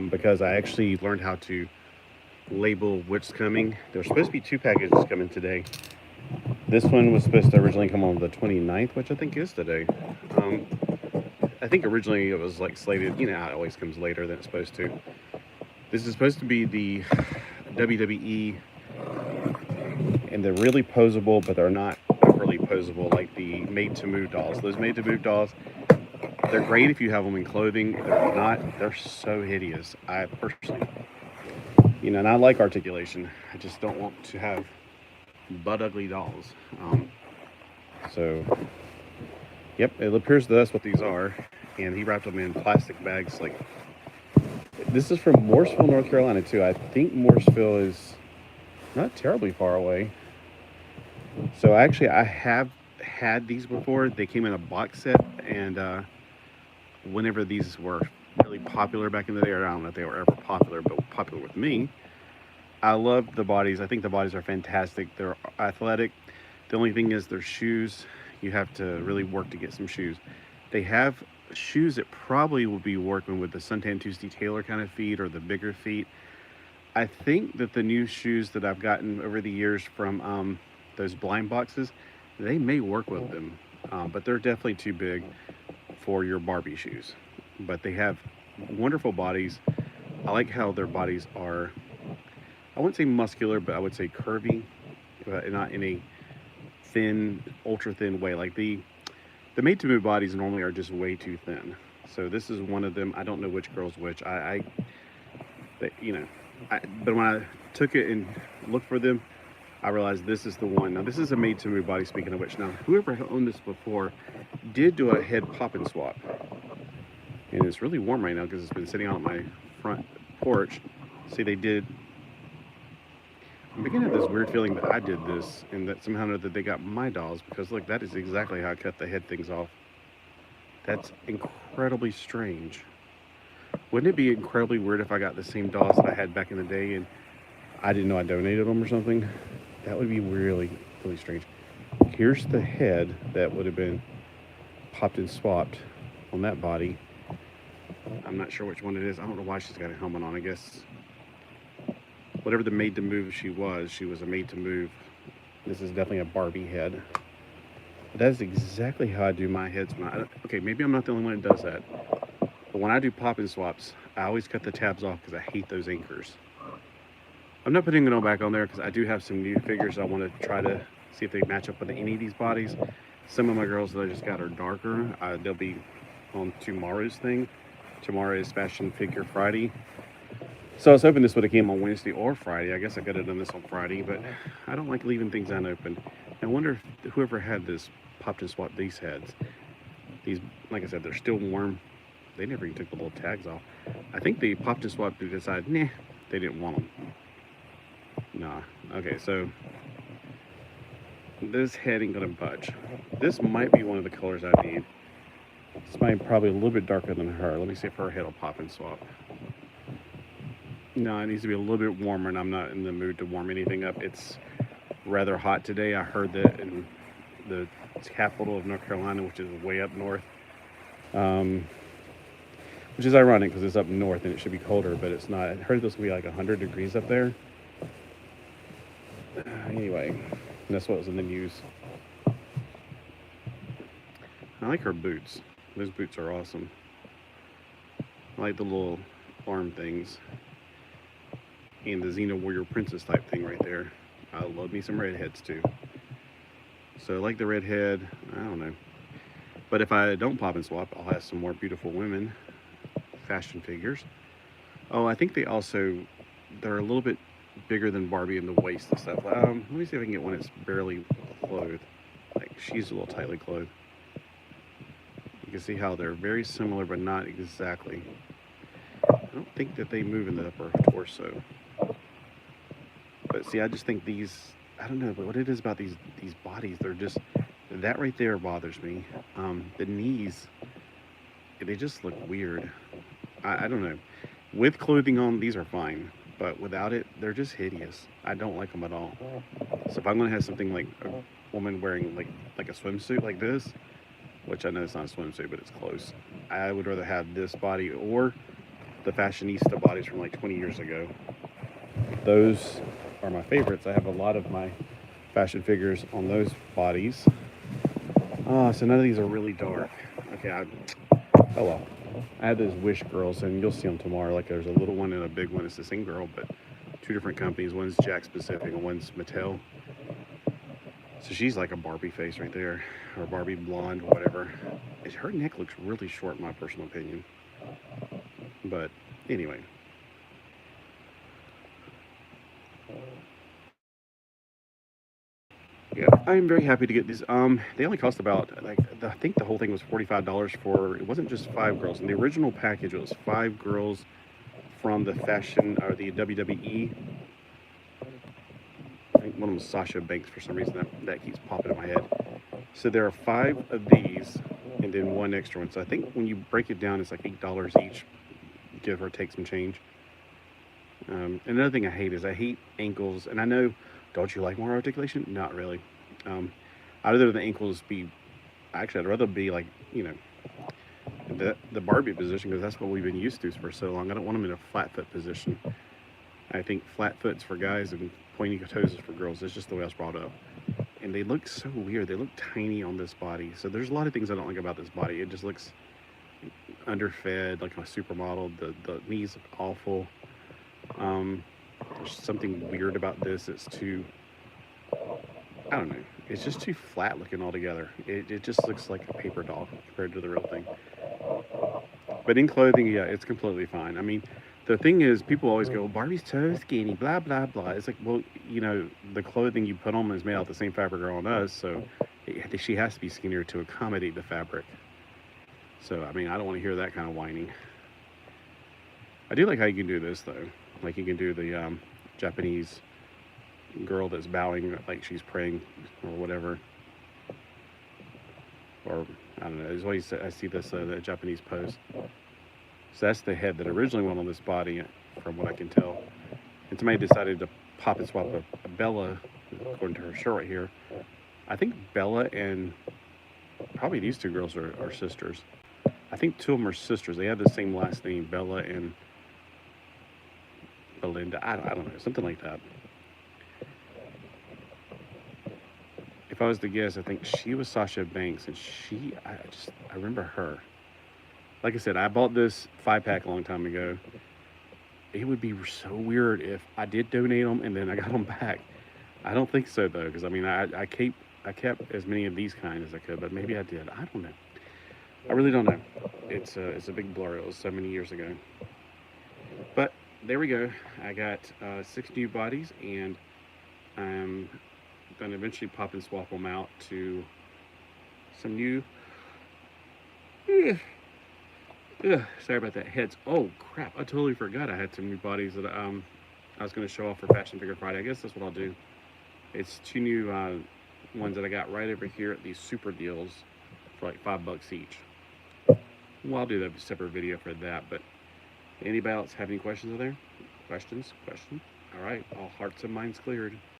because I actually learned how to label what's coming. There's supposed to be 2 packages coming today. This one was supposed to originally come on the 29th, which I think is today. I think originally it was like slated, it always comes later than it's supposed to. This is supposed to be the WWE, and they're really posable, but they're not overly posable like the made-to-move dolls. Those made-to-move dolls, they're great if you have them in clothing. They're not, they're so hideous. I personally, and I like articulation. I just don't want to have butt ugly dolls. So, yep, it appears that's what these are. And he wrapped them in plastic bags. Like, this is from Morrisville, North Carolina, too. I think Morrisville is not terribly far away. So actually, I have had these before. They came in a box set, and whenever these were really popular back in the day, or I don't know if they were ever popular, but popular with me, I love the bodies. I think the bodies are fantastic. They're athletic. The only thing is their shoes. You have to really work to get some shoes. They have shoes that probably will be working with the Suntan Tuesday Taylor kind of feet or the bigger feet. I think that the new shoes that I've gotten over the years from those blind boxes, they may work with them, but they're definitely too big for your Barbie shoes. But they have wonderful bodies. I like how their bodies are, I wouldn't say muscular, but I would say curvy, not in a thin, ultra thin way. Like the made-to-move bodies normally are just way too thin. So this is one of them. I don't know which girl's which. But when I took it and looked for them, I realized this is the one. Now, this is a made-to-move body, speaking of which. Now, whoever owned this before did do a head pop and swap. And it's really warm right now because it's been sitting out on my front porch. See, they did. I'm beginning to have this weird feeling that I did this and that somehow or another they got my dolls, because look, that is exactly how I cut the head things off. That's incredibly strange. Wouldn't it be incredibly weird if I got the same dolls that I had back in the day and I didn't know I donated them or something? That would be really, really strange. Here's the head that would have been popped and swapped on that body. I'm not sure which one it is. I don't know why she's got a helmet on. I guess whatever the made to move she was a made to move. This is definitely a Barbie head. But that is exactly how I do my heads. Okay, maybe I'm not the only one that does that. But when I do pop and swaps, I always cut the tabs off because I hate those anchors. I'm not putting it all back on there because I do have some new figures I want to try to see if they match up with any of these bodies. Some of my girls that I just got are darker. They'll be on tomorrow's thing. Tomorrow is Fashion Figure Friday. So I was hoping this would have came on Wednesday or Friday. I guess I could have done this on Friday, but I don't like leaving things unopened. I wonder if whoever had this popped and swapped these heads. These, like I said, they're still warm. They never even took the little tags off. I think they popped and swapped to decide, nah, they didn't want them. Nah. Okay, so this head ain't gonna budge. This might be one of the colors I need. This might be probably a little bit darker than her. Let me see if her head will pop and swap. No, it needs to be a little bit warmer, and I'm not in the mood to warm anything up. It's rather hot today. I heard that in the capital of North Carolina, which is way up north, which is ironic because it's up north and it should be colder, but it's not. I heard it was going to be like 100 degrees up there. Anyway, that's what was in the news. I like her boots. Those boots are awesome. I like the little arm things. And the Xena Warrior Princess type thing right there. I love me some redheads too. So I like the redhead. I don't know. But if I don't pop and swap, I'll have some more beautiful women fashion figures. Oh, I think they're a little bit bigger than Barbie in the waist and stuff. Let me see if I can get one that's barely clothed. Like, she's a little tightly clothed. You can see how they're very similar, but not exactly. I don't think that they move in the upper torso. But see, I just think these, I don't know, but what it is about these bodies, they're just, that right there bothers me. The knees, they just look weird. I don't know. With clothing on, these are fine. But without it, they're just hideous. I don't like them at all. So if I'm going to have something like a woman wearing like a swimsuit like this, which I know it's not a swimsuit, but it's close, I would rather have this body or the fashionista bodies from like 20 years ago. Those are my favorites. I have a lot of my fashion figures on those bodies. So none of these are really dark. Okay, oh well. I have those Wish girls, and you'll see them tomorrow. Like there's a little one and a big one. It's the same girl, but two different companies. One's Jack Specific and one's Mattel. So she's like a Barbie face right there, or Barbie blonde, whatever. Her neck looks really short, in my personal opinion. But anyway. Yeah, I'm very happy to get these. They only cost about, I think the whole thing was $45 for, it wasn't just 5 girls. In the original package, it was 5 girls from the fashion, or the WWE. I think one of them was Sasha Banks for some reason. That keeps popping in my head. So there are 5 of these, and then 1 extra one. So I think when you break it down, it's like $8 each, give or take some change. Another thing I hate is I hate ankles, and I know, don't you like more articulation? Not really. I'd rather the ankles be, actually I'd rather be like, you know, the Barbie position, because that's what we've been used to for so long. I don't want them in a flat foot position. I think flat foot's for guys and pointy toes is for girls. It's just the way I was brought up. And they look so weird. They look tiny on this body. So there's a lot of things I don't like about this body. It just looks underfed, like a supermodel. The knees look awful. There's something weird about this. It's too, I don't know. It's just too flat looking altogether. It just looks like a paper doll compared to the real thing. But in clothing, yeah, it's completely fine. I mean, the thing is, people always go, Barbie's so skinny, blah, blah, blah. It's like, well, you know, the clothing you put on is made out of the same fabric on us, so she has to be skinnier to accommodate the fabric. So, I mean, I don't want to hear that kind of whining. I do like how you can do this, though. Like, you can do the Japanese girl that's bowing like she's praying or whatever. Or, I don't know, there's always, I see this, the Japanese pose. So that's the head that originally went on this body, from what I can tell. And somebody decided to pop and swap a Bella, according to her shirt right here. I think Bella and probably these 2 girls are sisters. I think 2 of them are sisters. They have the same last name, Bella and Belinda. I don't know, something like that. If I was to guess, I think she was Sasha Banks, and I remember her. Like I said, I bought this 5-pack a long time ago. It would be so weird if I did donate them and then I got them back. I don't think so, though, because I mean, I kept as many of these kinds as I could, but maybe I did. I don't know. I really don't know. It's a big blur. It was so many years ago. But there we go. I got 6 new bodies, and I'm going to eventually pop and swap them out to some new... sorry about that. Heads. Oh, crap. I totally forgot I had some new bodies that I was going to show off for Fashion Figure Friday. I guess that's what I'll do. It's 2 new ones that I got right over here at these super deals for like $5 each. Well, I'll do a separate video for that, but anybody else have any questions there? Questions? All right. All hearts and minds cleared.